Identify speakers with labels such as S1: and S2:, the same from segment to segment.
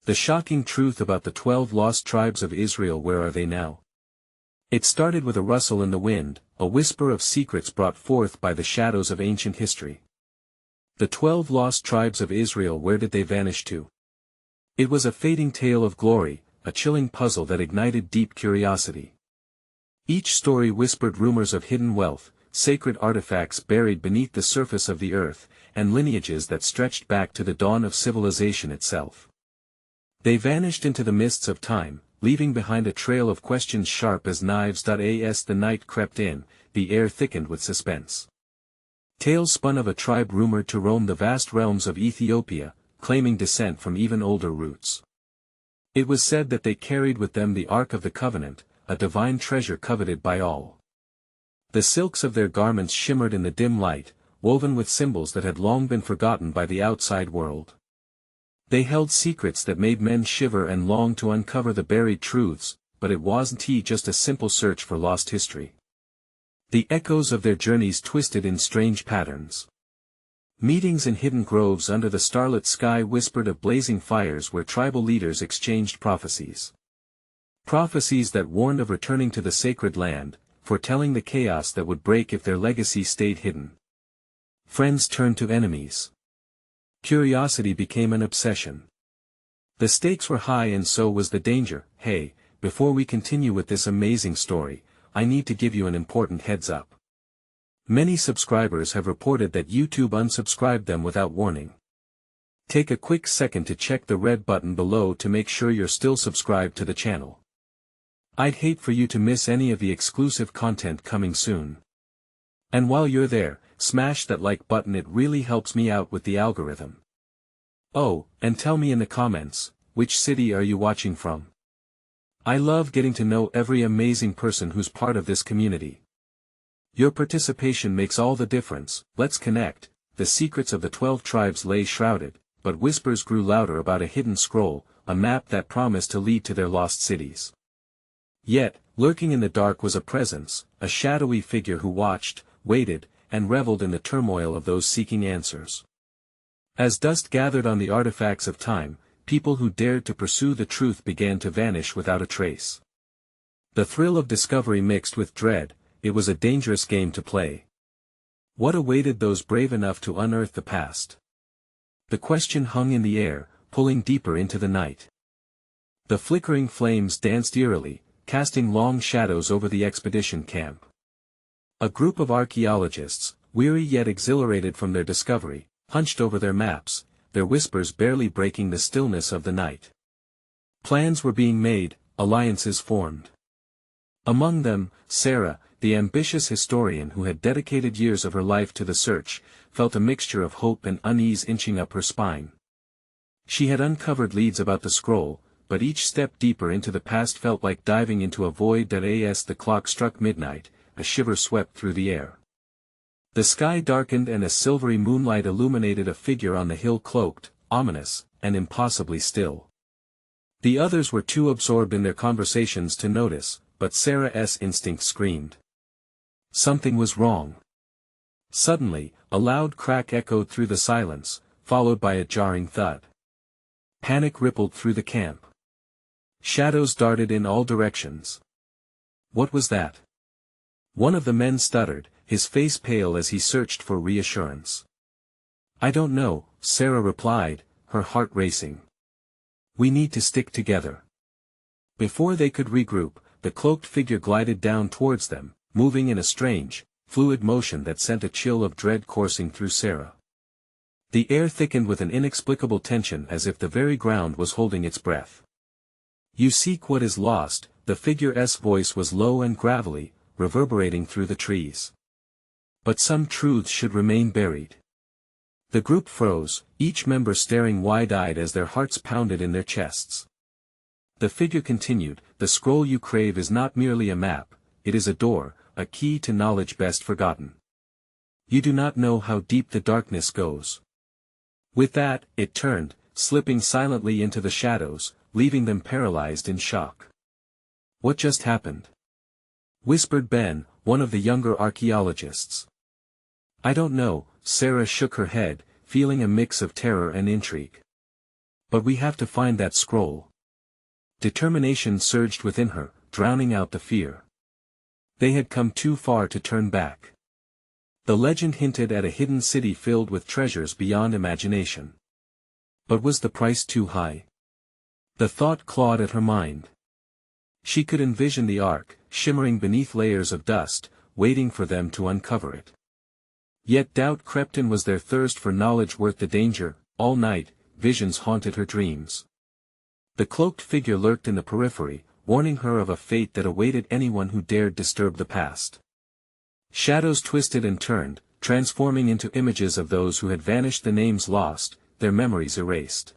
S1: The shocking truth about the 12 lost tribes of Israel. Where are they now? It started with a rustle in the wind, a whisper of secrets brought forth by the shadows of ancient history. The 12 lost tribes of Israel. Where did they vanish to? It was a fading tale of glory, a chilling puzzle that ignited deep curiosity. Each story whispered rumors of hidden wealth, sacred artifacts buried beneath the surface of the earth, and lineages that stretched back to the dawn of civilization itself. They vanished into the mists of time, leaving behind a trail of questions sharp as knives. As the night crept in, the air thickened with suspense. Tales spun of a tribe rumored to roam the vast realms of Ethiopia, claiming descent from even older roots. It was said that they carried with them the Ark of the Covenant, a divine treasure coveted by all. The silks of their garments shimmered in the dim light, woven with symbols that had long been forgotten by the outside world. They held secrets that made men shiver and long to uncover the buried truths, but it wasn't just a simple search for lost history. The echoes of their journeys twisted in strange patterns. Meetings in hidden groves under the starlit sky whispered of blazing fires where tribal leaders exchanged prophecies. Prophecies that warned of returning to the sacred land, foretelling the chaos that would break if their legacy stayed hidden. Friends turned to enemies. Curiosity became an obsession. The stakes were high and so was the danger. Hey, before we continue with this amazing story, I need to give you an important heads up. Many subscribers have reported that YouTube unsubscribed them without warning. Take a quick second to check the red button below to make sure you're still subscribed to the channel. I'd hate for you to miss any of the exclusive content coming soon. And while you're there, smash that like button, it really helps me out with the algorithm. Oh, and tell me in the comments, which city are you watching from? I love getting to know every amazing person who's part of this community. Your participation makes all the difference. Let's connect. The secrets of the 12 tribes lay shrouded, but whispers grew louder about a hidden scroll, a map that promised to lead to their lost cities. Yet, lurking in the dark was a presence, a shadowy figure who watched, waited, and reveled in the turmoil of those seeking answers. As dust gathered on the artifacts of time, people who dared to pursue the truth began to vanish without a trace. The thrill of discovery mixed with dread, it was a dangerous game to play. What awaited those brave enough to unearth the past? The question hung in the air, pulling deeper into the night. The flickering flames danced eerily, casting long shadows over the expedition camp. A group of archaeologists, weary yet exhilarated from their discovery, hunched over their maps, their whispers barely breaking the stillness of the night. Plans were being made, alliances formed. Among them, Sarah, the ambitious historian who had dedicated years of her life to the search, felt a mixture of hope and unease inching up her spine. She had uncovered leads about the scroll, but each step deeper into the past felt like diving into a void. As the clock struck midnight, a shiver swept through the air. The sky darkened and a silvery moonlight illuminated a figure on the hill, cloaked, ominous, and impossibly still. The others were too absorbed in their conversations to notice, but Sarah's instinct screamed. Something was wrong. Suddenly, a loud crack echoed through the silence, followed by a jarring thud. Panic rippled through the camp. Shadows darted in all directions. What was that? One of the men stuttered, his face pale as he searched for reassurance. I don't know, Sarah replied, her heart racing. We need to stick together. Before they could regroup, the cloaked figure glided down towards them, moving in a strange, fluid motion that sent a chill of dread coursing through Sarah. The air thickened with an inexplicable tension as if the very ground was holding its breath. You seek what is lost, the figure's voice was low and gravelly, reverberating through the trees. But some truths should remain buried. The group froze, each member staring wide-eyed as their hearts pounded in their chests. The figure continued, the scroll you crave is not merely a map, it is a door, a key to knowledge best forgotten. You do not know how deep the darkness goes. With that, it turned, slipping silently into the shadows, leaving them paralyzed in shock. What just happened? Whispered Ben, one of the younger archaeologists. I don't know, Sarah shook her head, feeling a mix of terror and intrigue. But we have to find that scroll. Determination surged within her, drowning out the fear. They had come too far to turn back. The legend hinted at a hidden city filled with treasures beyond imagination. But was the price too high? The thought clawed at her mind. She could envision the ark, shimmering beneath layers of dust, waiting for them to uncover it. Yet doubt crept in. Was their thirst for knowledge worth the danger? All night, visions haunted her dreams. The cloaked figure lurked in the periphery, warning her of a fate that awaited anyone who dared disturb the past. Shadows twisted and turned, transforming into images of those who had vanished, the names lost, their memories erased.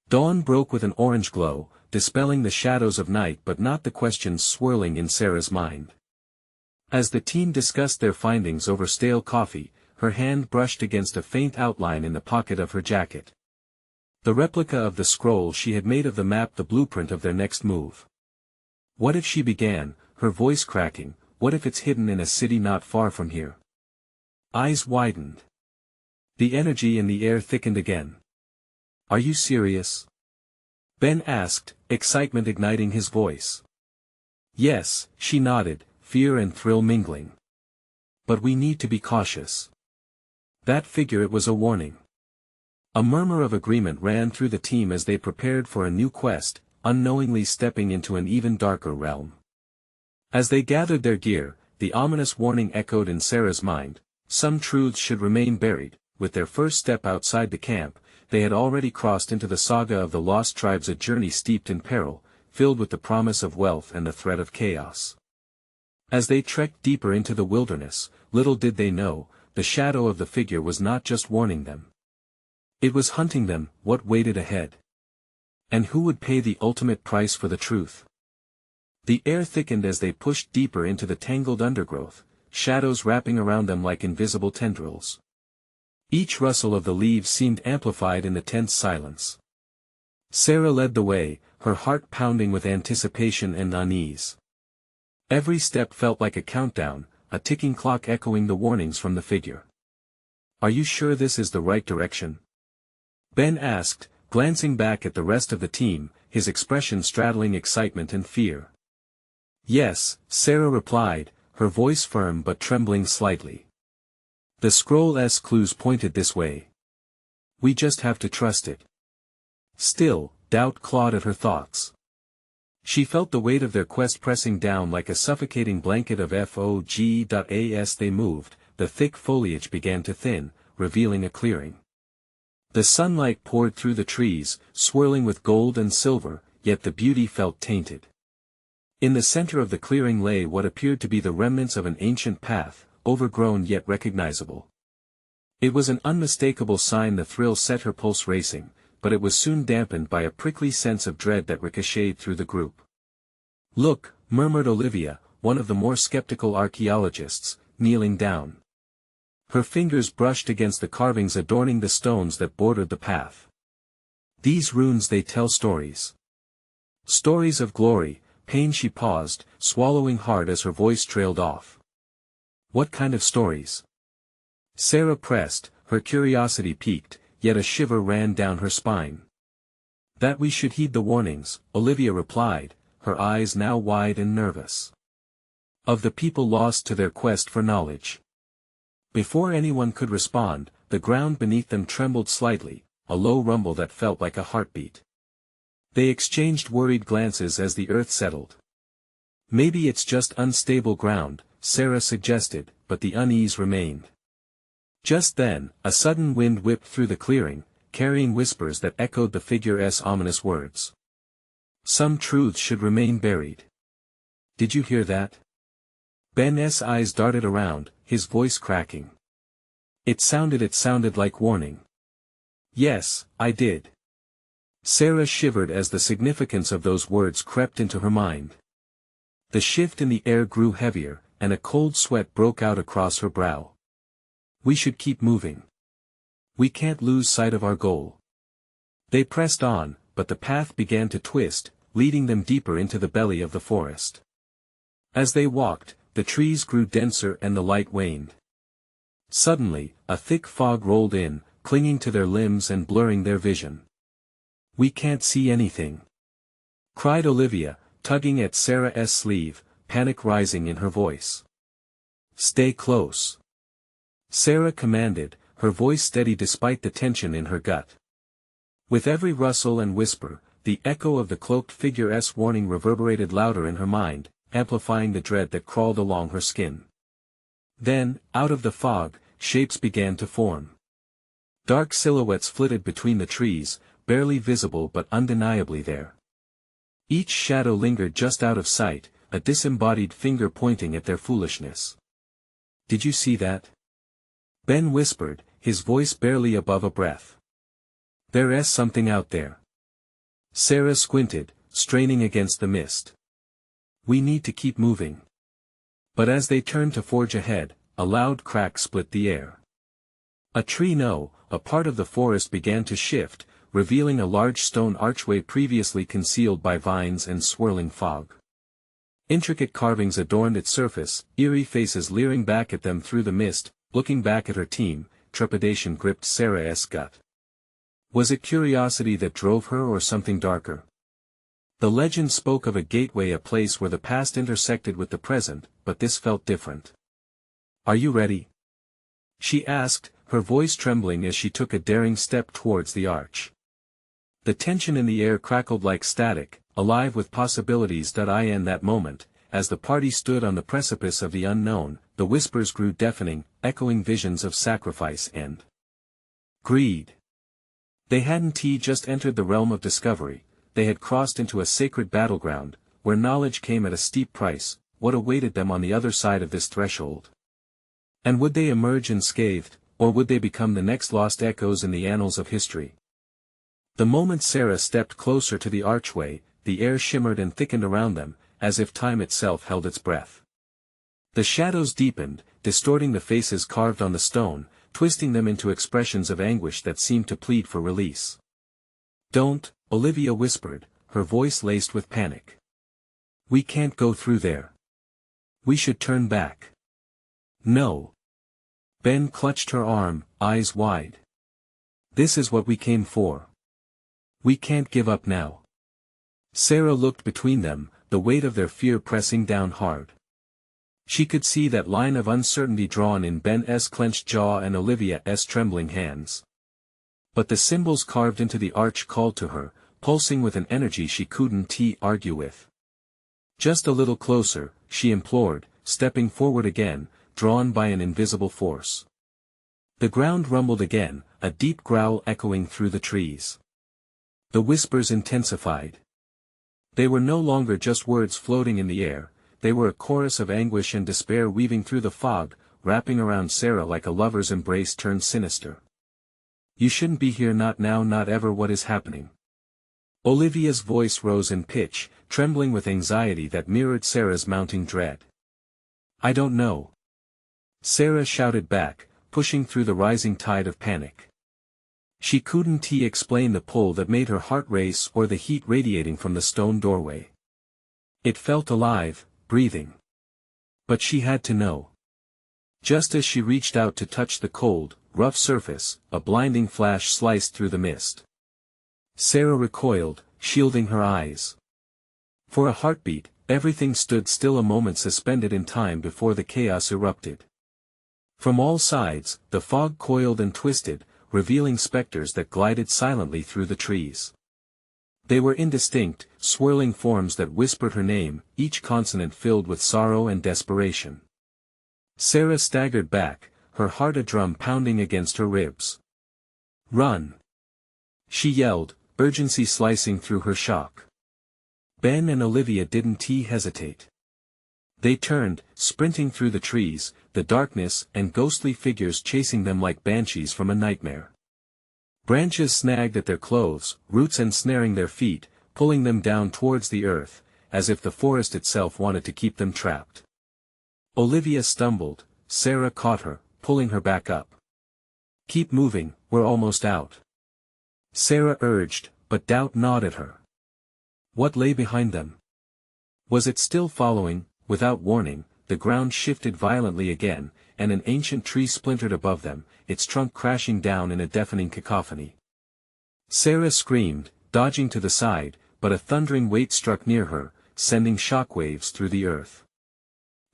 S1: Dawn broke with an orange glow, dispelling the shadows of night but not the questions swirling in Sarah's mind. As the team discussed their findings over stale coffee, her hand brushed against a faint outline in the pocket of her jacket. The replica of the scroll she had made of the map, the blueprint of their next move. What if, she began, her voice cracking, what if it's hidden in a city not far from here? Eyes widened. The energy in the air thickened again. Are you serious? Ben asked, excitement igniting his voice. Yes, she nodded, fear and thrill mingling. But we need to be cautious. That figure, it was a warning. A murmur of agreement ran through the team as they prepared for a new quest, unknowingly stepping into an even darker realm. As they gathered their gear, the ominous warning echoed in Sarah's mind: some truths should remain buried. With their first step outside the camp, they had already crossed into the saga of the lost tribes, a journey steeped in peril, filled with the promise of wealth and the threat of chaos. As they trekked deeper into the wilderness, little did they know, the shadow of the figure was not just warning them. It was hunting them. What waited ahead? And who would pay the ultimate price for the truth? The air thickened as they pushed deeper into the tangled undergrowth, shadows wrapping around them like invisible tendrils. Each rustle of the leaves seemed amplified in the tense silence. Sarah led the way, her heart pounding with anticipation and unease. Every step felt like a countdown, a ticking clock echoing the warnings from the figure. Are you sure this is the right direction? Ben asked, glancing back at the rest of the team, his expression straddling excitement and fear. Yes, Sarah replied, her voice firm but trembling slightly. The scroll's clues pointed this way. We just have to trust it. Still, doubt clawed at her thoughts. She felt the weight of their quest pressing down like a suffocating blanket of fog. As they moved, the thick foliage began to thin, revealing a clearing. The sunlight poured through the trees, swirling with gold and silver, yet the beauty felt tainted. In the center of the clearing lay what appeared to be the remnants of an ancient path, overgrown yet recognizable. It was an unmistakable sign. The thrill set her pulse racing, but it was soon dampened by a prickly sense of dread that ricocheted through the group. Look, murmured Olivia, one of the more skeptical archaeologists, kneeling down. Her fingers brushed against the carvings adorning the stones that bordered the path. These runes, they tell stories. Stories of glory, pain. She paused, swallowing hard as her voice trailed off. What kind of stories? Sarah pressed, her curiosity piqued, yet a shiver ran down her spine. That we should heed the warnings, Olivia replied, her eyes now wide and nervous. Of the people lost to their quest for knowledge. Before anyone could respond, the ground beneath them trembled slightly, a low rumble that felt like a heartbeat. They exchanged worried glances as the earth settled. Maybe it's just unstable ground, Sarah suggested, but the unease remained. Just then, a sudden wind whipped through the clearing, carrying whispers that echoed the figure's ominous words. Some truths should remain buried. Did you hear that? Ben's eyes darted around, his voice cracking. It sounded like warning. Yes, I did. Sarah shivered as the significance of those words crept into her mind. The shift in the air grew heavier, and a cold sweat broke out across her brow. We should keep moving. We can't lose sight of our goal. They pressed on, but the path began to twist, leading them deeper into the belly of the forest. As they walked, the trees grew denser and the light waned. Suddenly, a thick fog rolled in, clinging to their limbs and blurring their vision. We can't see anything, cried Olivia, tugging at Sarah's sleeve, panic rising in her voice. Stay close, Sarah commanded, her voice steady despite the tension in her gut. With every rustle and whisper, the echo of the cloaked figure's warning reverberated louder in her mind, amplifying the dread that crawled along her skin. Then, out of the fog, shapes began to form. Dark silhouettes flitted between the trees, barely visible but undeniably there. Each shadow lingered just out of sight, a disembodied finger pointing at their foolishness. Did you see that? Ben whispered, his voice barely above a breath. There's something out there. Sarah squinted, straining against the mist. We need to keep moving. But as they turned to forge ahead, a loud crack split the air. A tree no, a part of the forest began to shift, revealing a large stone archway previously concealed by vines and swirling fog. Intricate carvings adorned its surface, eerie faces leering back at them through the mist. Looking back at her team, trepidation gripped Sarah's gut. Was it curiosity that drove her or something darker? The legend spoke of a gateway, a place where the past intersected with the present, but this felt different. Are you ready? She asked, her voice trembling as she took a daring step towards the arch. The tension in the air crackled like static, alive with possibilities. In that moment, as the party stood on the precipice of the unknown, the whispers grew deafening, echoing visions of sacrifice and greed. They hadn't just entered the realm of discovery, they had crossed into a sacred battleground, where knowledge came at a steep price. What awaited them on the other side of this threshold? And would they emerge unscathed, or would they become the next lost echoes in the annals of history? The moment Sarah stepped closer to the archway, the air shimmered and thickened around them, as if time itself held its breath. The shadows deepened, distorting the faces carved on the stone, twisting them into expressions of anguish that seemed to plead for release. Don't, Olivia whispered, her voice laced with panic. We can't go through there. We should turn back. No. Ben clutched her arm, eyes wide. This is what we came for. We can't give up now. Sarah looked between them, the weight of their fear pressing down hard. She could see that line of uncertainty drawn in Ben's clenched jaw and Olivia's trembling hands. But the symbols carved into the arch called to her, pulsing with an energy she couldn't argue with. Just a little closer, she implored, stepping forward again, drawn by an invisible force. The ground rumbled again, a deep growl echoing through the trees. The whispers intensified. They were no longer just words floating in the air, they were a chorus of anguish and despair weaving through the fog, wrapping around Sarah like a lover's embrace turned sinister. You shouldn't be here, not now, not ever. What is happening? Olivia's voice rose in pitch, trembling with anxiety that mirrored Sarah's mounting dread. I don't know. Sarah shouted back, pushing through the rising tide of panic. She couldn't explain the pull that made her heart race or the heat radiating from the stone doorway. It felt alive, breathing. But she had to know. Just as she reached out to touch the cold, rough surface, a blinding flash sliced through the mist. Sarah recoiled, shielding her eyes. For a heartbeat, everything stood still, a moment suspended in time before the chaos erupted. From all sides, the fog coiled and twisted, revealing specters that glided silently through the trees. They were indistinct, swirling forms that whispered her name, each consonant filled with sorrow and desperation. Sarah staggered back, her heart a drum pounding against her ribs. Run! She yelled, urgency slicing through her shock. Ben and Olivia didn't hesitate. They turned, sprinting through the trees, the darkness and ghostly figures chasing them like banshees from a nightmare. Branches snagged at their clothes, roots ensnaring their feet, pulling them down towards the earth, as if the forest itself wanted to keep them trapped. Olivia stumbled, Sarah caught her, pulling her back up. Keep moving, we're almost out. Sarah urged, but doubt gnawed at her. What lay behind them? Was it still following? Without warning, the ground shifted violently again, and an ancient tree splintered above them, its trunk crashing down in a deafening cacophony. Sarah screamed, dodging to the side, but a thundering weight struck near her, sending shockwaves through the earth.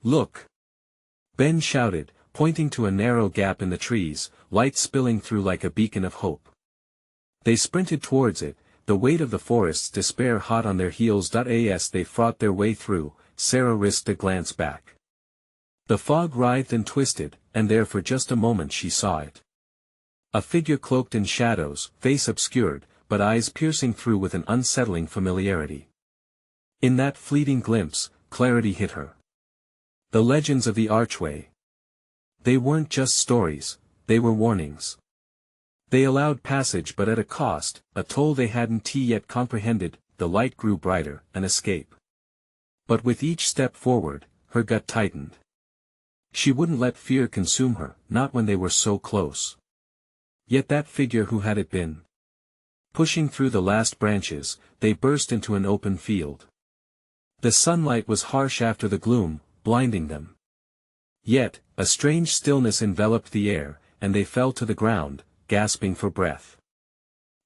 S1: "Look!" Ben shouted, pointing to a narrow gap in the trees, light spilling through like a beacon of hope. They sprinted towards it, the weight of the forest's despair hot on their heels. As they fought their way through, Sarah risked a glance back. The fog writhed and twisted, and there for just a moment she saw it. A figure cloaked in shadows, face obscured, but eyes piercing through with an unsettling familiarity. In that fleeting glimpse, clarity hit her. The legends of the archway. They weren't just stories, they were warnings. They allowed passage but at a cost, a toll they hadn't yet comprehended. The light grew brighter, an escape. But with each step forward, her gut tightened. She wouldn't let fear consume her, not when they were so close. Yet that figure, who had it been? Pushing through the last branches, they burst into an open field. The sunlight was harsh after the gloom, blinding them. Yet, a strange stillness enveloped the air, and they fell to the ground, gasping for breath.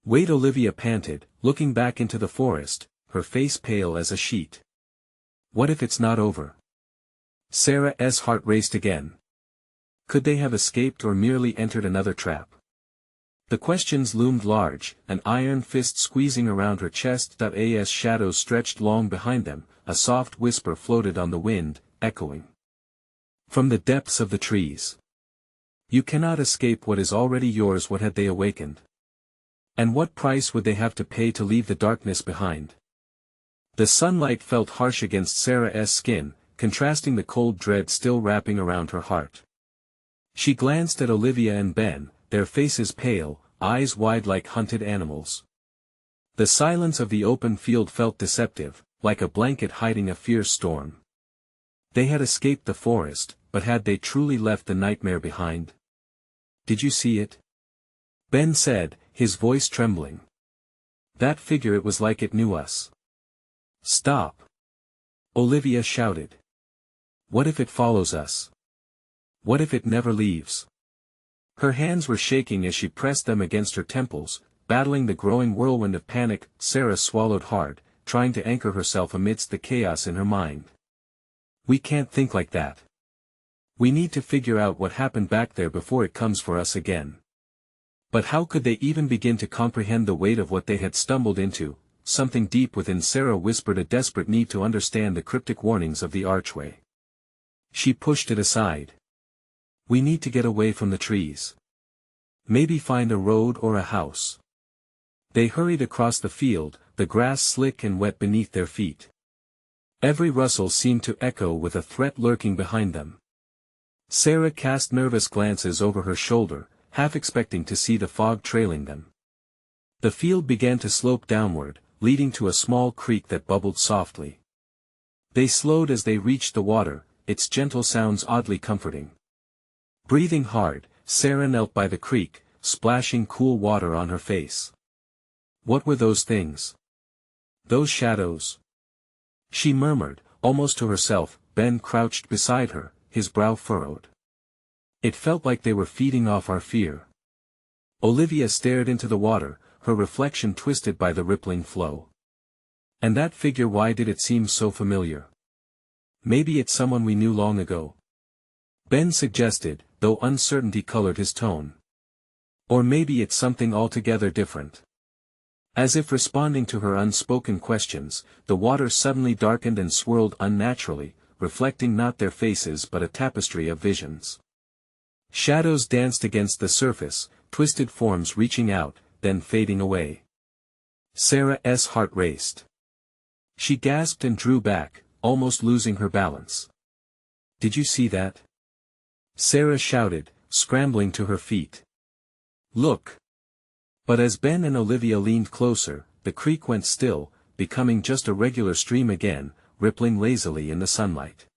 S1: "Wait!" Olivia panted, looking back into the forest, her face pale as a sheet. "What if it's not over?" Sarah's heart raced again. Could they have escaped or merely entered another trap? The questions loomed large, an iron fist squeezing around her chest. As shadows stretched long behind them, a soft whisper floated on the wind, echoing from the depths of the trees. "You cannot escape what is already yours." What had they awakened? And what price would they have to pay to leave the darkness behind? The sunlight felt harsh against Sarah's skin, contrasting the cold dread still wrapping around her heart. She glanced at Olivia and Ben, their faces pale, eyes wide like hunted animals. The silence of the open field felt deceptive, like a blanket hiding a fierce storm. They had escaped the forest, but had they truly left the nightmare behind? "Did you see it?" Ben said, his voice trembling. "That figure, it was like it knew us." "Stop!" Olivia shouted. "What if it follows us? What if it never leaves?" Her hands were shaking as she pressed them against her temples, battling the growing whirlwind of panic. Sarah swallowed hard, trying to anchor herself amidst the chaos in her mind. "We can't think like that. We need to figure out what happened back there before it comes for us again." But how could they even begin to comprehend the weight of what they had stumbled into? Something deep within Sarah whispered a desperate need to understand the cryptic warnings of the archway. She pushed it aside. "We need to get away from the trees. Maybe find a road or a house." They hurried across the field, the grass slick and wet beneath their feet. Every rustle seemed to echo with a threat lurking behind them. Sarah cast nervous glances over her shoulder, half expecting to see the fog trailing them. The field began to slope downward, leading to a small creek that bubbled softly. They slowed as they reached the water, its gentle sounds oddly comforting. Breathing hard, Sarah knelt by the creek, splashing cool water on her face. What were those things? Those shadows? She murmured, almost to herself. Ben crouched beside her, his brow furrowed. "It felt like they were feeding off our fear." Olivia stared into the water, her reflection twisted by the rippling flow. "And that figure, why did it seem so familiar? Maybe it's someone we knew long ago," Ben suggested, though uncertainty colored his tone. "Or maybe it's something altogether different." As if responding to her unspoken questions, the water suddenly darkened and swirled unnaturally, reflecting not their faces but a tapestry of visions. Shadows danced against the surface, twisted forms reaching out, then fading away. Sarah's heart raced. She gasped and drew back, almost losing her balance. "Did you see that?" Sarah shouted, scrambling to her feet. "Look!" But as Ben and Olivia leaned closer, the creek went still, becoming just a regular stream again, rippling lazily in the sunlight.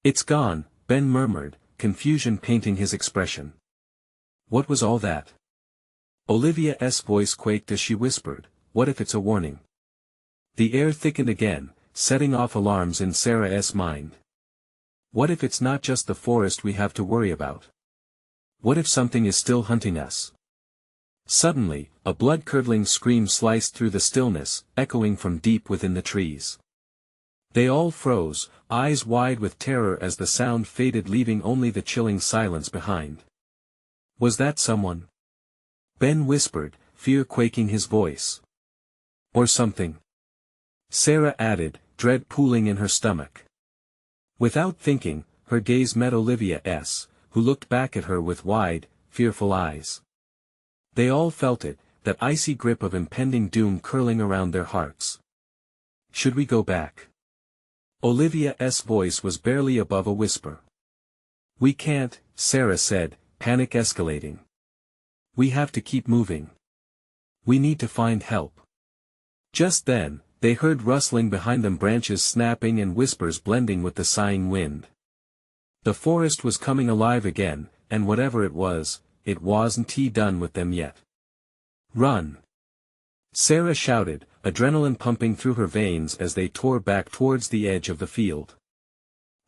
S1: "It's gone," Ben murmured, confusion painting his expression. "What was all that?" Olivia's voice quaked as she whispered, "What if it's a warning?" The air thickened again, setting off alarms in Sarah's mind. What if it's not just the forest we have to worry about? What if something is still hunting us? Suddenly, a blood-curdling scream sliced through the stillness, echoing from deep within the trees. They all froze, eyes wide with terror as the sound faded, leaving only the chilling silence behind. Was that someone? Ben whispered, fear quaking his voice. Or something? Sarah added, dread pooling in her stomach. Without thinking, her gaze met Olivia's, who looked back at her with wide, fearful eyes. They all felt it, that icy grip of impending doom curling around their hearts. Should we go back? Olivia's voice was barely above a whisper. We can't, Sarah said, panic escalating. We have to keep moving. We need to find help. Just then, they heard rustling behind them, branches snapping and whispers blending with the sighing wind. The forest was coming alive again, and whatever it wasn't done with them yet. Run! Sarah shouted, adrenaline pumping through her veins as they tore back towards the edge of the field.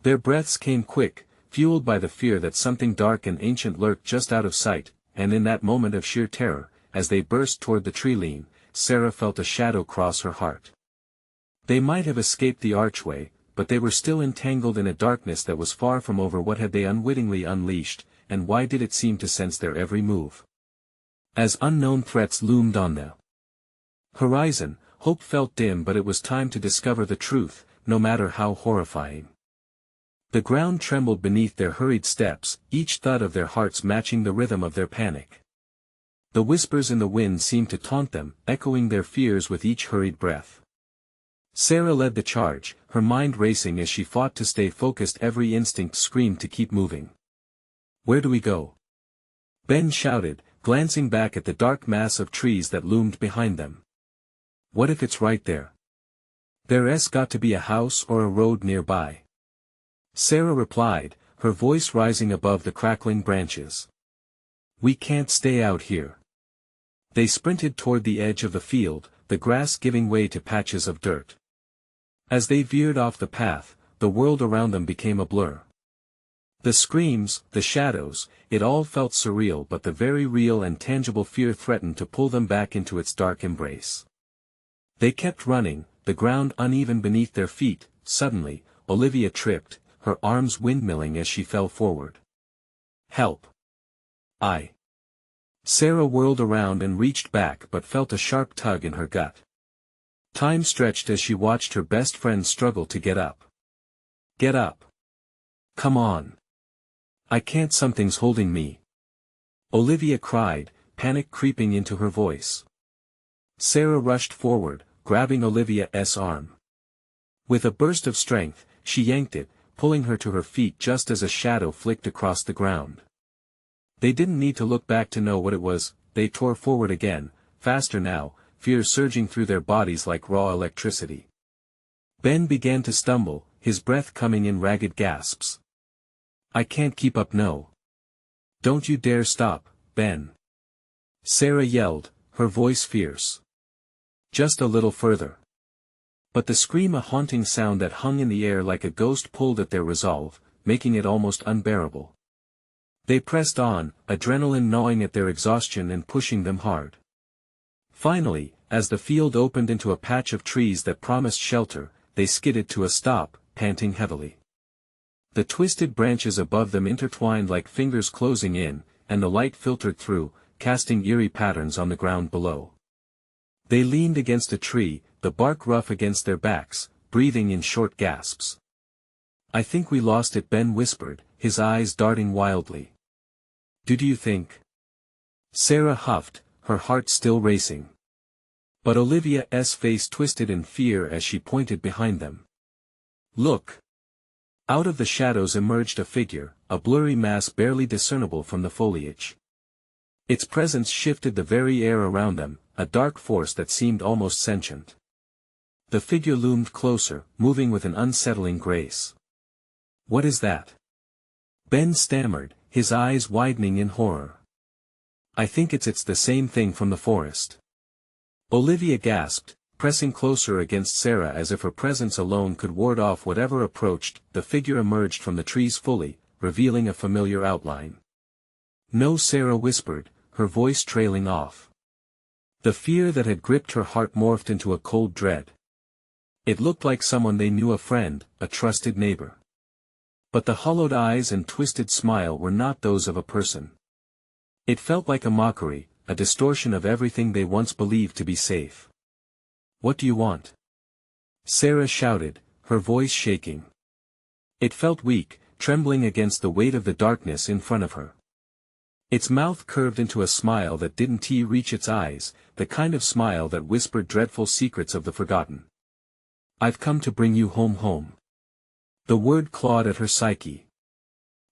S1: Their breaths came quick, fueled by the fear that something dark and ancient lurked just out of sight, and in that moment of sheer terror, as they burst toward the tree-line, Sarah felt a shadow cross her heart. They might have escaped the archway, but they were still entangled in a darkness that was far from over. What had they unwittingly unleashed, and why did it seem to sense their every move? As unknown threats loomed on the horizon, hope felt dim, but it was time to discover the truth, no matter how horrifying. The ground trembled beneath their hurried steps, each thud of their hearts matching the rhythm of their panic. The whispers in the wind seemed to taunt them, echoing their fears with each hurried breath. Sarah led the charge, her mind racing as she fought to stay focused. Every instinct screamed to keep moving. Where do we go? Ben shouted, glancing back at the dark mass of trees that loomed behind them. What if it's right there? There's got to be a house or a road nearby. Sarah replied, her voice rising above the crackling branches. We can't stay out here. They sprinted toward the edge of the field, the grass giving way to patches of dirt. As they veered off the path, the world around them became a blur. The screams, the shadows, it all felt surreal, but the very real and tangible fear threatened to pull them back into its dark embrace. They kept running, the ground uneven beneath their feet. Suddenly, Olivia tripped, her arms windmilling as she fell forward. Help! Sarah whirled around and reached back, but felt a sharp tug in her gut. Time stretched as she watched her best friend struggle to get up. Get up! Come on! I can't, something's holding me. Olivia cried, panic creeping into her voice. Sarah rushed forward, grabbing Olivia's arm. With a burst of strength, she yanked it, pulling her to her feet just as a shadow flicked across the ground. They didn't need to look back to know what it was. They tore forward again, faster now, fear surging through their bodies like raw electricity. Ben began to stumble, his breath coming in ragged gasps. I can't keep up, no. Don't you dare stop, Ben. Sarah yelled, her voice fierce. Just a little further. But the scream, a haunting sound that hung in the air like a ghost, pulled at their resolve, making it almost unbearable. They pressed on, adrenaline gnawing at their exhaustion and pushing them hard. Finally, as the field opened into a patch of trees that promised shelter, they skidded to a stop, panting heavily. The twisted branches above them intertwined like fingers closing in, and the light filtered through, casting eerie patterns on the ground below. They leaned against a tree, the bark rough against their backs, breathing in short gasps. I think we lost it, Ben whispered, his eyes darting wildly. Do you think? Sarah huffed, her heart still racing. But Olivia's face twisted in fear as she pointed behind them. Look! Out of the shadows emerged a figure, a blurry mass barely discernible from the foliage. Its presence shifted the very air around them, a dark force that seemed almost sentient. The figure loomed closer, moving with an unsettling grace. What is that? Ben stammered, his eyes widening in horror. I think it's the same thing from the forest. Olivia gasped, pressing closer against Sarah as if her presence alone could ward off whatever approached. The figure emerged from the trees fully, revealing a familiar outline. No, Sarah whispered, her voice trailing off. The fear that had gripped her heart morphed into a cold dread. It looked like someone they knew, a friend, a trusted neighbor. But the hollowed eyes and twisted smile were not those of a person. It felt like a mockery, a distortion of everything they once believed to be safe. "What do you want?" Sarah shouted, her voice shaking. It felt weak, trembling against the weight of the darkness in front of her. Its mouth curved into a smile that didn't reach its eyes, the kind of smile that whispered dreadful secrets of the forgotten. "I've come to bring you home." The word clawed at her psyche.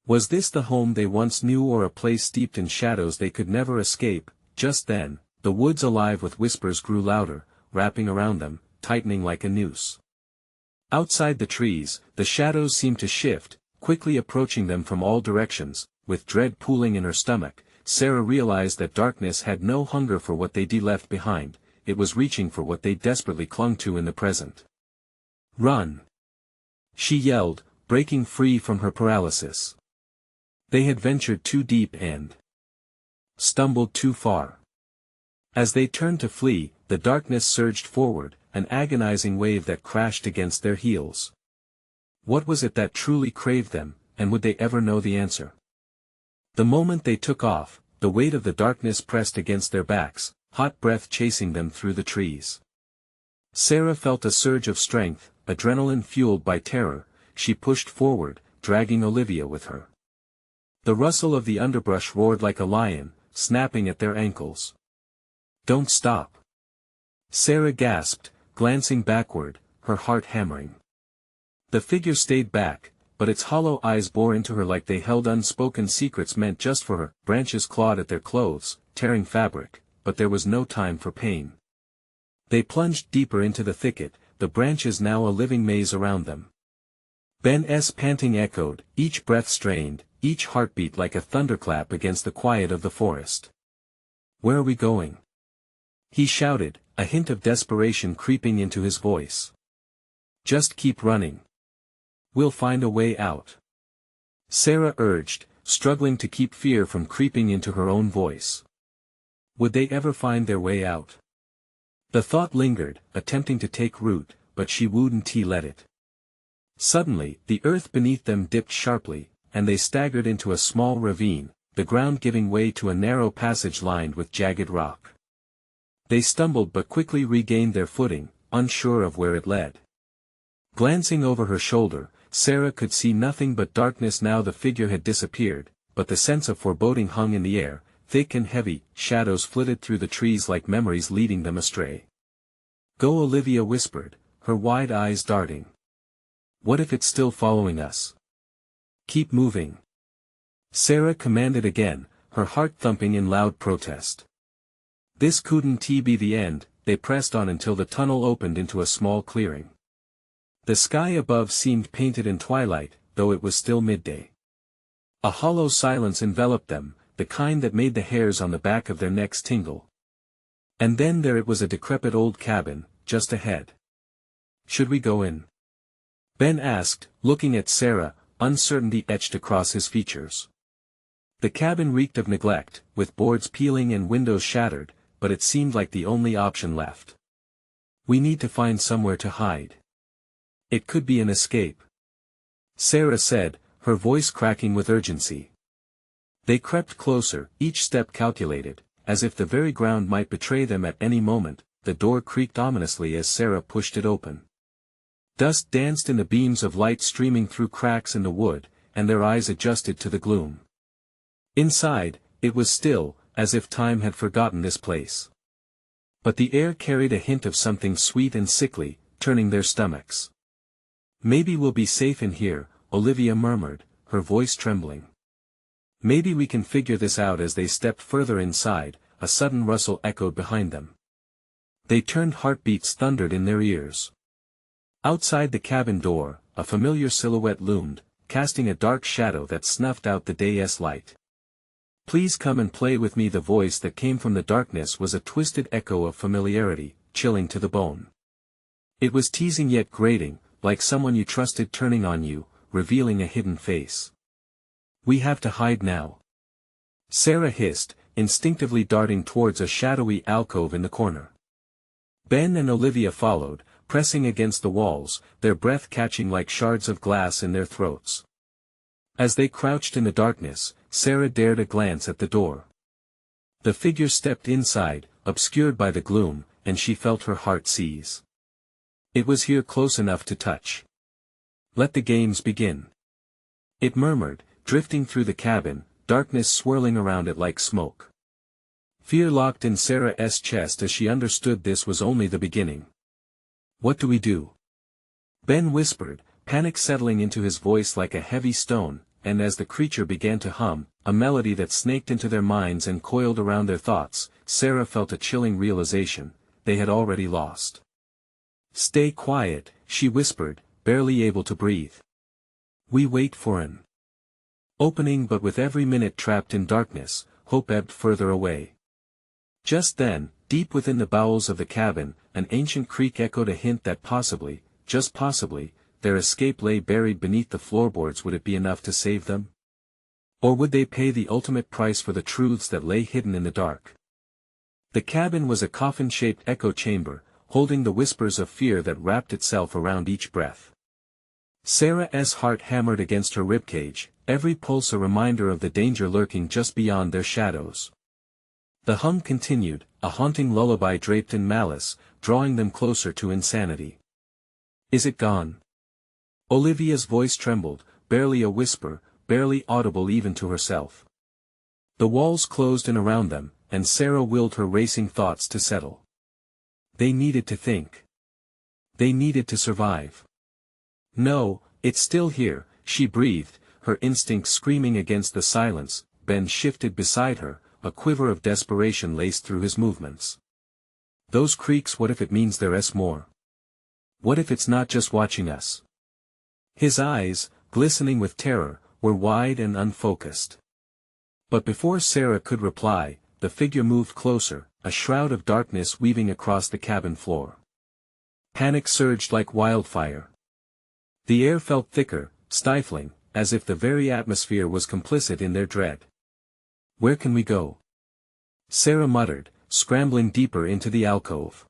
S1: Was this the home they once knew, or a place steeped in shadows they could never escape? Just then, the woods alive with whispers grew louder, wrapping around them, tightening like a noose. Outside the trees, the shadows seemed to shift, quickly approaching them from all directions. With dread pooling in her stomach, Sarah realized that darkness had no hunger for what they'd left behind, it was reaching for what they desperately clung to in the present. "Run!" she yelled, breaking free from her paralysis. They had ventured too deep and stumbled too far. As they turned to flee, the darkness surged forward, an agonizing wave that crashed against their heels. What was it that truly craved them, and would they ever know the answer? The moment they took off, the weight of the darkness pressed against their backs, hot breath chasing them through the trees. Sarah felt a surge of strength, adrenaline fueled by terror. She pushed forward, dragging Olivia with her. The rustle of the underbrush roared like a lion, snapping at their ankles. "Don't stop!" Sarah gasped, glancing backward, her heart hammering. The figure stayed back, but its hollow eyes bore into her like they held unspoken secrets meant just for her. Branches clawed at their clothes, tearing fabric, but there was no time for pain. They plunged deeper into the thicket, the branches now a living maze around them. Ben's panting echoed, each breath strained, each heartbeat like a thunderclap against the quiet of the forest. "Where are we going?" he shouted, a hint of desperation creeping into his voice. "Just keep running. We'll find a way out," Sarah urged, struggling to keep fear from creeping into her own voice. Would they ever find their way out? The thought lingered, attempting to take root, but she wouldn't let it. Suddenly, the earth beneath them dipped sharply, and they staggered into a small ravine, the ground giving way to a narrow passage lined with jagged rock. They stumbled but quickly regained their footing, unsure of where it led. Glancing over her shoulder, Sarah could see nothing but darkness now. The figure had disappeared, but the sense of foreboding hung in the air. Thick and heavy, shadows flitted through the trees like memories leading them astray. "Go," Olivia whispered, her wide eyes darting. "What if it's still following us?" "Keep moving," Sarah commanded again, her heart thumping in loud protest. This couldn't be the end. They pressed on until the tunnel opened into a small clearing. The sky above seemed painted in twilight, though it was still midday. A hollow silence enveloped them, the kind that made the hairs on the back of their necks tingle. And then there it was, a decrepit old cabin, just ahead. "Should we go in?" Ben asked, looking at Sarah, uncertainty etched across his features. The cabin reeked of neglect, with boards peeling and windows shattered, but it seemed like the only option left. "We need to find somewhere to hide. It could be an escape," Sarah said, her voice cracking with urgency. They crept closer, each step calculated, as if the very ground might betray them at any moment. The door creaked ominously as Sarah pushed it open. Dust danced in the beams of light streaming through cracks in the wood, and their eyes adjusted to the gloom. Inside, it was still, as if time had forgotten this place. But the air carried a hint of something sweet and sickly, turning their stomachs. "Maybe we'll be safe in here," Olivia murmured, her voice trembling. "Maybe we can figure this out." As they stepped further inside, a sudden rustle echoed behind them. They turned, heartbeats thundered in their ears. Outside the cabin door, a familiar silhouette loomed, casting a dark shadow that snuffed out the day's light. "Please come and play with me." The voice that came from the darkness was a twisted echo of familiarity, chilling to the bone. It was teasing yet grating, like someone you trusted turning on you, revealing a hidden face. "We have to hide now," Sarah hissed, instinctively darting towards a shadowy alcove in the corner. Ben and Olivia followed, pressing against the walls, their breath catching like shards of glass in their throats. As they crouched in the darkness, Sarah dared a glance at the door. The figure stepped inside, obscured by the gloom, and she felt her heart seize. It was here close enough to touch. "Let the games begin," it murmured, drifting through the cabin, darkness swirling around it like smoke. Fear locked in Sarah's chest as she understood this was only the beginning. "What do we do?" Ben whispered, panic settling into his voice like a heavy stone, and as the creature began to hum, a melody that snaked into their minds and coiled around their thoughts, Sarah felt a chilling realization: they had already lost. "Stay quiet," she whispered, barely able to breathe. "We wait for an opening," but with every minute trapped in darkness, hope ebbed further away. Just then, deep within the bowels of the cabin, an ancient creak echoed a hint that possibly, just possibly, their escape lay buried beneath the floorboards. Would it be enough to save them? Or would they pay the ultimate price for the truths that lay hidden in the dark? The cabin was a coffin-shaped echo chamber, holding the whispers of fear that wrapped itself around each breath. Sarah's heart hammered against her ribcage, every pulse a reminder of the danger lurking just beyond their shadows. The hum continued, a haunting lullaby draped in malice, drawing them closer to insanity. "Is it gone?" Olivia's voice trembled, barely a whisper, barely audible even to herself. The walls closed in around them, and Sarah willed her racing thoughts to settle. They needed to think. They needed to survive. "No, it's still here," she breathed, her instincts screaming against the silence. Ben shifted beside her, a quiver of desperation laced through his movements. "Those creaks, what if it means there's more? What if it's not just watching us?" His eyes, glistening with terror, were wide and unfocused. But before Sarah could reply, the figure moved closer, a shroud of darkness weaving across the cabin floor. Panic surged like wildfire. The air felt thicker, stifling, as if the very atmosphere was complicit in their dread. "Where can we go?" Sarah muttered, scrambling deeper into the alcove.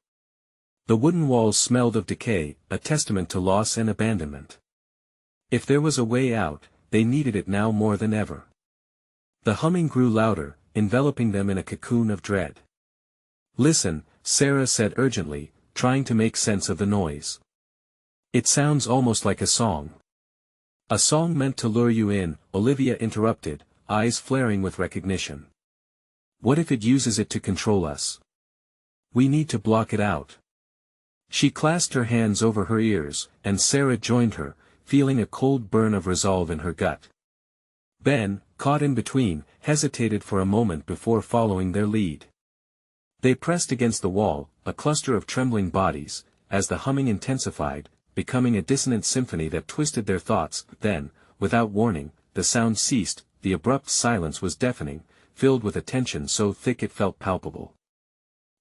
S1: The wooden walls smelled of decay, a testament to loss and abandonment. If there was a way out, they needed it now more than ever. The humming grew louder, enveloping them in a cocoon of dread. "Listen," Sarah said urgently, trying to make sense of the noise. "It sounds almost like a song." "A song meant to lure you in," Olivia interrupted, eyes flaring with recognition. "What if it uses it to control us? We need to block it out." She clasped her hands over her ears, and Sarah joined her, feeling a cold burn of resolve in her gut. Ben, caught in between, hesitated for a moment before following their lead. They pressed against the wall, a cluster of trembling bodies, as the humming intensified, becoming a dissonant symphony that twisted their thoughts. Then, without warning, the sound ceased. The abrupt silence was deafening, filled with a tension so thick it felt palpable.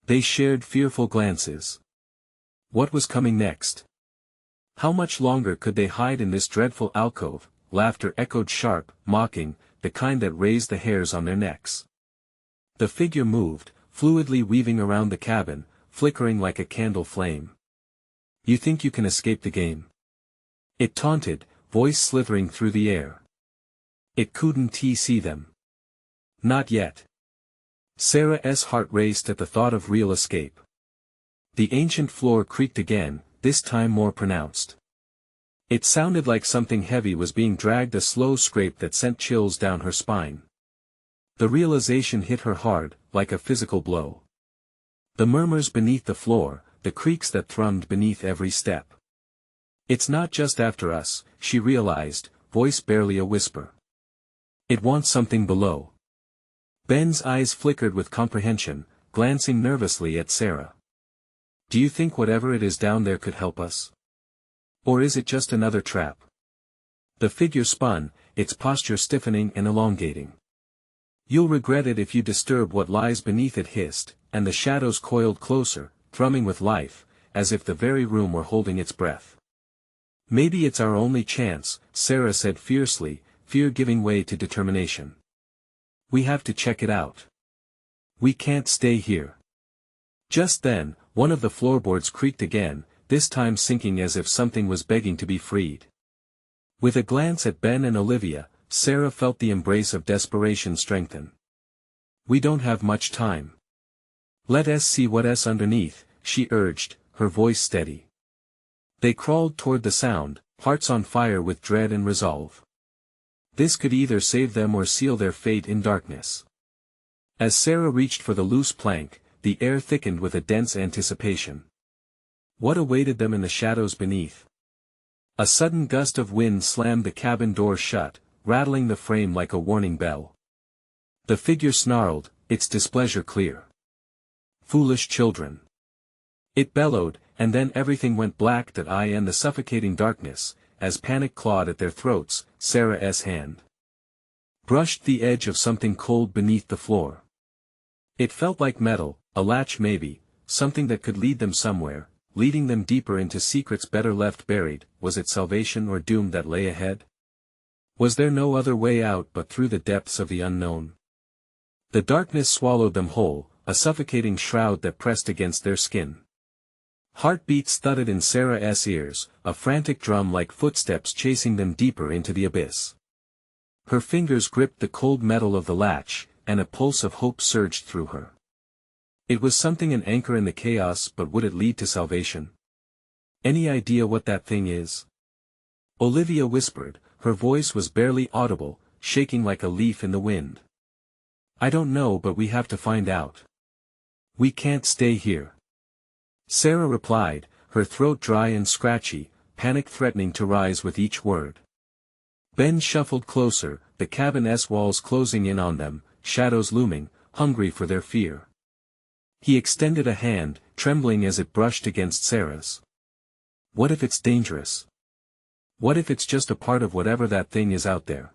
S1: They shared fearful glances. What was coming next? How much longer could they hide in this dreadful alcove? Laughter echoed sharp, mocking, the kind that raised the hairs on their necks. The figure moved, fluidly weaving around the cabin, flickering like a candle flame. "You think you can escape the game?" it taunted, voice slithering through the air. "It couldn't see them. Not yet." Sarah's heart raced at the thought of real escape. The ancient floor creaked again, this time more pronounced. It sounded like something heavy was being dragged, a slow scrape that sent chills down her spine. The realization hit her hard, like a physical blow. The murmurs beneath the floor, the creaks that thrummed beneath every step. "It's not just after us," she realized, voice barely a whisper. "It wants something below." Ben's eyes flickered with comprehension, glancing nervously at Sarah. "Do you think whatever it is down there could help us? Or is it just another trap?" The figure spun, its posture stiffening and elongating. "You'll regret it if you disturb what lies beneath," it hissed, and the shadows coiled closer, thrumming with life, as if the very room were holding its breath. "Maybe it's our only chance," Sarah said fiercely, fear giving way to determination. "We have to check it out." We can't stay here. Just then, one of the floorboards creaked again, this time sinking as if something was begging to be freed. With a glance at Ben and Olivia, Sarah felt the embrace of desperation strengthen. We don't have much time. Let us see what's underneath, she urged, her voice steady. They crawled toward the sound, hearts on fire with dread and resolve. This could either save them or seal their fate in darkness. As Sarah reached for the loose plank, the air thickened with a dense anticipation. What awaited them in the shadows beneath? A sudden gust of wind slammed the cabin door shut, rattling the frame like a warning bell. The figure snarled, its displeasure clear. Foolish children. It bellowed, and then everything went black that eye and the suffocating darkness, as panic clawed at their throats. Sarah's hand brushed the edge of something cold beneath the floor. It felt like metal, a latch maybe, something that could lead them somewhere, leading them deeper into secrets better left buried. Was it salvation or doom that lay ahead? Was there no other way out but through the depths of the unknown? The darkness swallowed them whole, a suffocating shroud that pressed against their skin. Heartbeats thudded in Sarah's ears, a frantic drum like footsteps chasing them deeper into the abyss. Her fingers gripped the cold metal of the latch, and a pulse of hope surged through her. It was something, an anchor in the chaos, but would it lead to salvation? Any idea what that thing is? Olivia whispered, her voice was barely audible, shaking like a leaf in the wind. I don't know, but we have to find out. We can't stay here. Sarah replied, her throat dry and scratchy, panic threatening to rise with each word. Ben shuffled closer, the cabin's walls closing in on them, shadows looming, hungry for their fear. He extended a hand, trembling as it brushed against Sarah's. What if it's dangerous? What if it's just a part of whatever that thing is out there?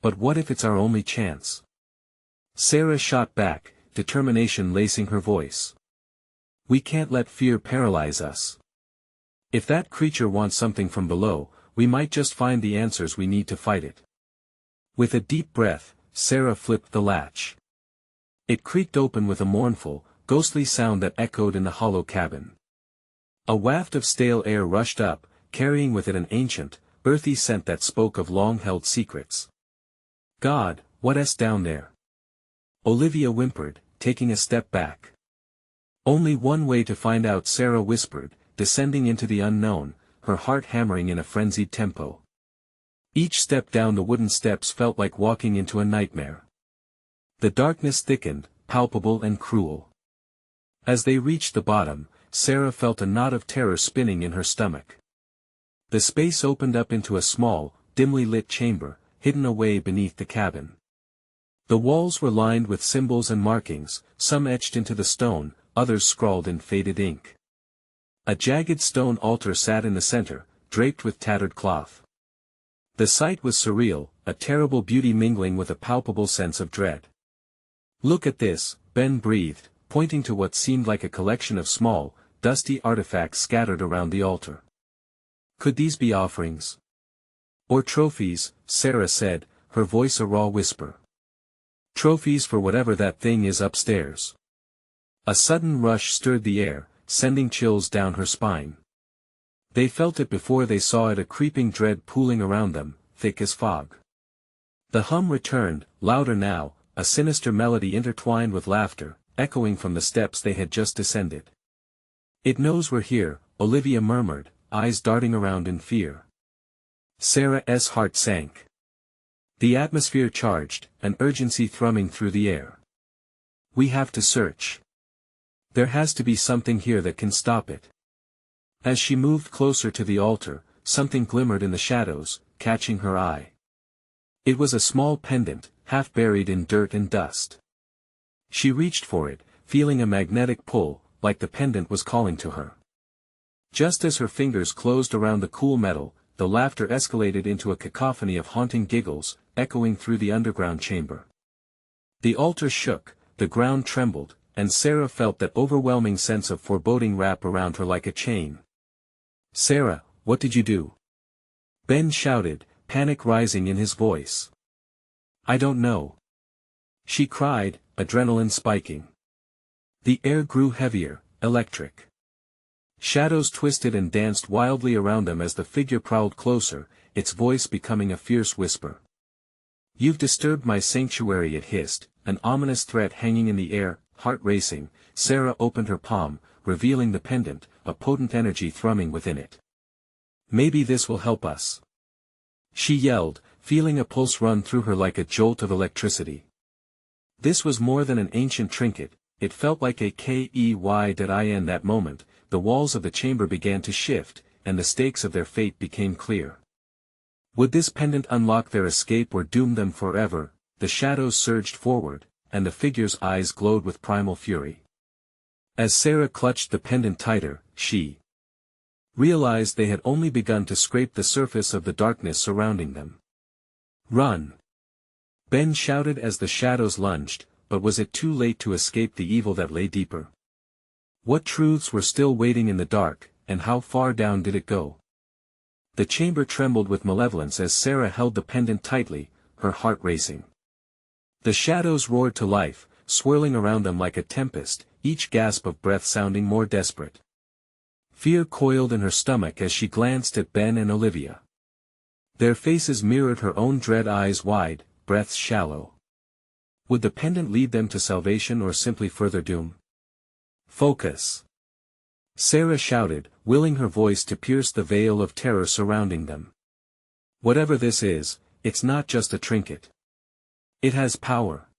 S1: But what if it's our only chance? Sarah shot back, determination lacing her voice. We can't let fear paralyze us. If that creature wants something from below, we might just find the answers we need to fight it. With a deep breath, Sarah flipped the latch. It creaked open with a mournful, ghostly sound that echoed in the hollow cabin. A waft of stale air rushed up, carrying with it an ancient, earthy scent that spoke of long-held secrets. God, what's down there? Olivia whimpered, taking a step back. Only one way to find out, Sarah whispered, descending into the unknown, her heart hammering in a frenzied tempo. Each step down the wooden steps felt like walking into a nightmare. The darkness thickened, palpable and cruel. As they reached the bottom, Sarah felt a knot of terror spinning in her stomach. The space opened up into a small, dimly lit chamber, hidden away beneath the cabin. The walls were lined with symbols and markings, some etched into the stone, others scrawled in faded ink. A jagged stone altar sat in the center, draped with tattered cloth. The sight was surreal, a terrible beauty mingling with a palpable sense of dread. Look at this, Ben breathed, pointing to what seemed like a collection of small, dusty artifacts scattered around the altar. Could these be offerings? Or trophies, Sarah said, her voice a raw whisper. Trophies for whatever that thing is upstairs. A sudden rush stirred the air, sending chills down her spine. They felt it before they saw it, a creeping dread pooling around them, thick as fog. The hum returned, louder now, a sinister melody intertwined with laughter, echoing from the steps they had just descended. It knows we're here, Olivia murmured, eyes darting around in fear. Sarah's heart sank. The atmosphere charged, an urgency thrumming through the air. We have to search. There has to be something here that can stop it. As she moved closer to the altar, something glimmered in the shadows, catching her eye. It was a small pendant, half buried in dirt and dust. She reached for it, feeling a magnetic pull, like the pendant was calling to her. Just as her fingers closed around the cool metal, the laughter escalated into a cacophony of haunting giggles, echoing through the underground chamber. The altar shook, the ground trembled, and Sarah felt that overwhelming sense of foreboding wrap around her like a chain. Sarah, what did you do? Ben shouted, panic rising in his voice. I don't know. she cried, adrenaline spiking. The air grew heavier, electric. Shadows twisted and danced wildly around them as the figure prowled closer, its voice becoming a fierce whisper. "You've disturbed my sanctuary," it hissed, an ominous threat hanging in the air. Heart racing, Sarah opened her palm, revealing the pendant, a potent energy thrumming within it. "Maybe this will help us," she yelled, feeling a pulse run through her like a jolt of electricity. This was more than an ancient trinket, it felt like a key. That moment, the walls of the chamber began to shift, and the stakes of their fate became clear. Would this pendant unlock their escape or doom them forever? The shadows surged forward, and the figure's eyes glowed with primal fury. As Sarah clutched the pendant tighter, she realized they had only begun to scrape the surface of the darkness surrounding them. "Run!" Ben shouted as the shadows lunged, but was it too late to escape the evil that lay deeper? What truths were still waiting in the dark, and how far down did it go? The chamber trembled with malevolence as Sarah held the pendant tightly, her heart racing. The shadows roared to life, swirling around them like a tempest, each gasp of breath sounding more desperate. Fear coiled in her stomach as she glanced at Ben and Olivia. Their faces mirrored her own, dread eyes wide, breaths shallow. Would the pendant lead them to salvation or simply further doom? "Focus!" Sarah shouted, willing her voice to pierce the veil of terror surrounding them. "Whatever this is, it's not just a trinket. It has power."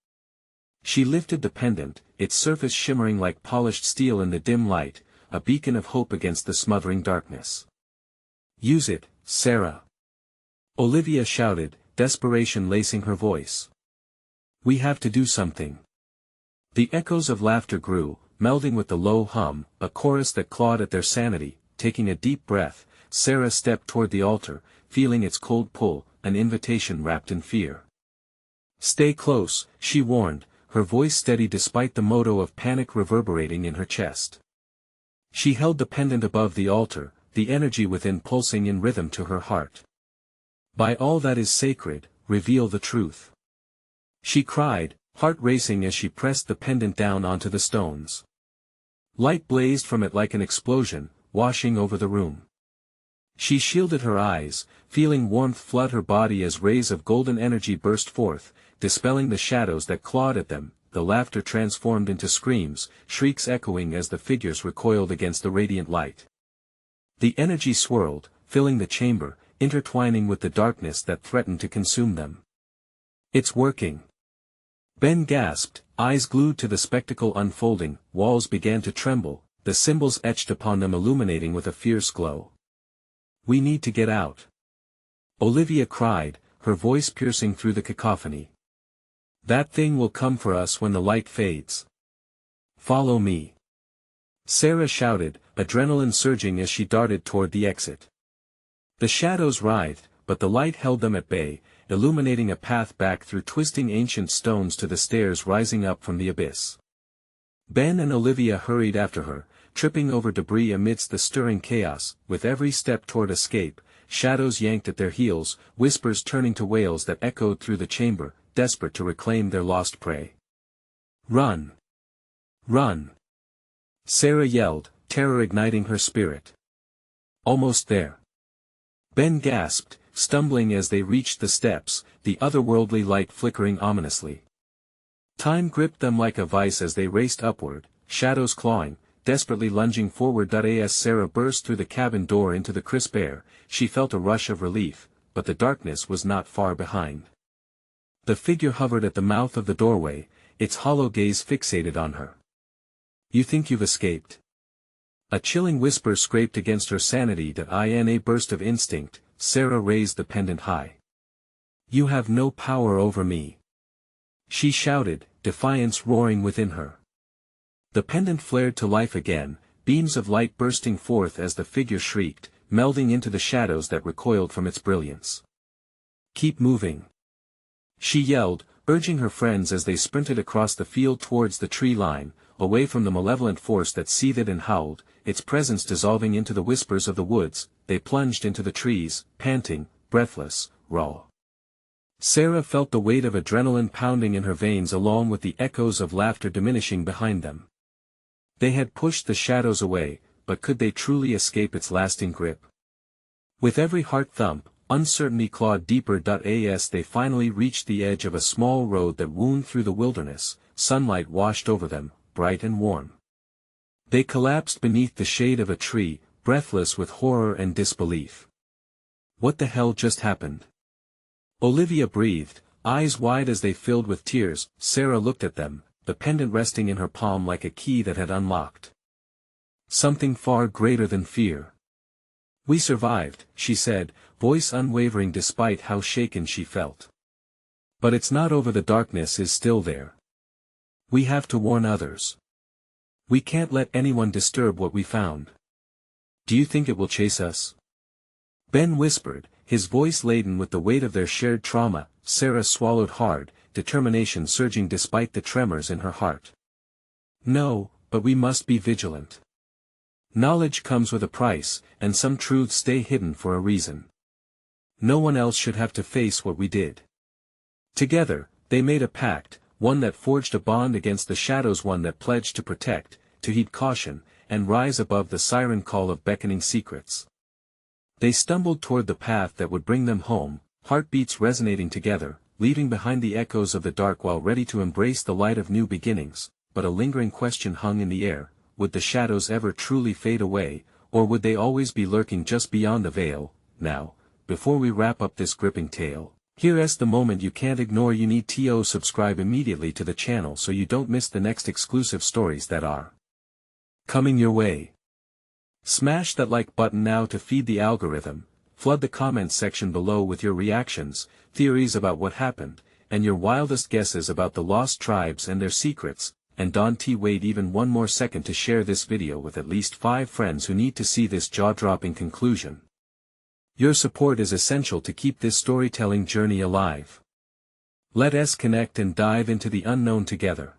S1: She lifted the pendant, its surface shimmering like polished steel in the dim light, a beacon of hope against the smothering darkness. "Use it, Sarah!" Olivia shouted, desperation lacing her voice. "We have to do something." The echoes of laughter grew, melding with the low hum, a chorus that clawed at their sanity. Taking a deep breath, Sarah stepped toward the altar, feeling its cold pull, an invitation wrapped in fear. "Stay close," she warned, her voice steady despite the motto of panic reverberating in her chest. She held the pendant above the altar, the energy within pulsing in rhythm to her heart. "By all that is sacred, reveal the truth," she cried, heart racing as she pressed the pendant down onto the stones. Light blazed from it like an explosion, washing over the room. She shielded her eyes, feeling warmth flood her body as rays of golden energy burst forth, dispelling the shadows that clawed at them. The laughter transformed into screams, shrieks echoing as the figures recoiled against the radiant light. The energy swirled, filling the chamber, intertwining with the darkness that threatened to consume them. "It's working!" Ben gasped, eyes glued to the spectacle unfolding. Walls began to tremble, the symbols etched upon them illuminating with a fierce glow. "We need to get out!" Olivia cried, her voice piercing through the cacophony. "That thing will come for us when the light fades. Follow me!" Sarah shouted, adrenaline surging as she darted toward the exit. The shadows writhed, but the light held them at bay, illuminating a path back through twisting ancient stones to the stairs rising up from the abyss. Ben and Olivia hurried after her, tripping over debris amidst the stirring chaos. With every step toward escape, shadows yanked at their heels, whispers turning to wails that echoed through the chamber, desperate to reclaim their lost prey. "Run! Run!" Sarah yelled, terror igniting her spirit. "Almost there." Ben gasped, stumbling as they reached the steps, the otherworldly light flickering ominously. Time gripped them like a vice as they raced upward, shadows clawing, desperately lunging forward. As Sarah burst through the cabin door into the crisp air, she felt a rush of relief, but the darkness was not far behind. The figure hovered at the mouth of the doorway, its hollow gaze fixated on her. "You think you've escaped?" A chilling whisper scraped against her sanity. In a burst of instinct, Sarah raised the pendant high. "You have no power over me," she shouted, defiance roaring within her. The pendant flared to life again, beams of light bursting forth as the figure shrieked, melding into the shadows that recoiled from its brilliance. "Keep moving," she yelled, urging her friends as they sprinted across the field towards the tree line, away from the malevolent force that seethed and howled, its presence dissolving into the whispers of the woods. They plunged into the trees, panting, breathless, raw. Sarah felt the weight of adrenaline pounding in her veins along with the echoes of laughter diminishing behind them. They had pushed the shadows away, but could they truly escape its lasting grip? With every heart thump, uncertainty clawed deeper. As they finally reached the edge of a small road that wound through the wilderness, sunlight washed over them, bright and warm. They collapsed beneath the shade of a tree, breathless with horror and disbelief. What the hell just happened? Olivia breathed, eyes wide as they filled with tears. Sarah looked at them, the pendant resting in her palm like a key that had unlocked something far greater than fear. "We survived," she said, voice unwavering despite how shaken she felt. "But it's not over. The darkness is still there. We have to warn others. We can't let anyone disturb what we found." "Do you think it will chase us?" Ben whispered, his voice laden with the weight of their shared trauma. Sarah swallowed hard, determination surging despite the tremors in her heart. "No, but we must be vigilant. Knowledge comes with a price, and some truths stay hidden for a reason. No one else should have to face what we did." Together, they made a pact, one that forged a bond against the shadows, one that pledged to protect, to heed caution, and rise above the siren call of beckoning secrets. They stumbled toward the path that would bring them home, heartbeats resonating together, leaving behind the echoes of the dark while ready to embrace the light of new beginnings. But a lingering question hung in the air: would the shadows ever truly fade away, or would they always be lurking just beyond the veil? Now, before we wrap up this gripping tale, here's the moment you can't ignore. You need to subscribe immediately to the channel so you don't miss the next exclusive stories that are coming your way. Smash that like button now to feed the algorithm, flood the comments section below with your reactions, theories about what happened, and your wildest guesses about the lost tribes and their secrets, and don't wait even one more second to share this video with at least 5 friends who need to see this jaw-dropping conclusion. Your support is essential to keep this storytelling journey alive. Let us connect and dive into the unknown together.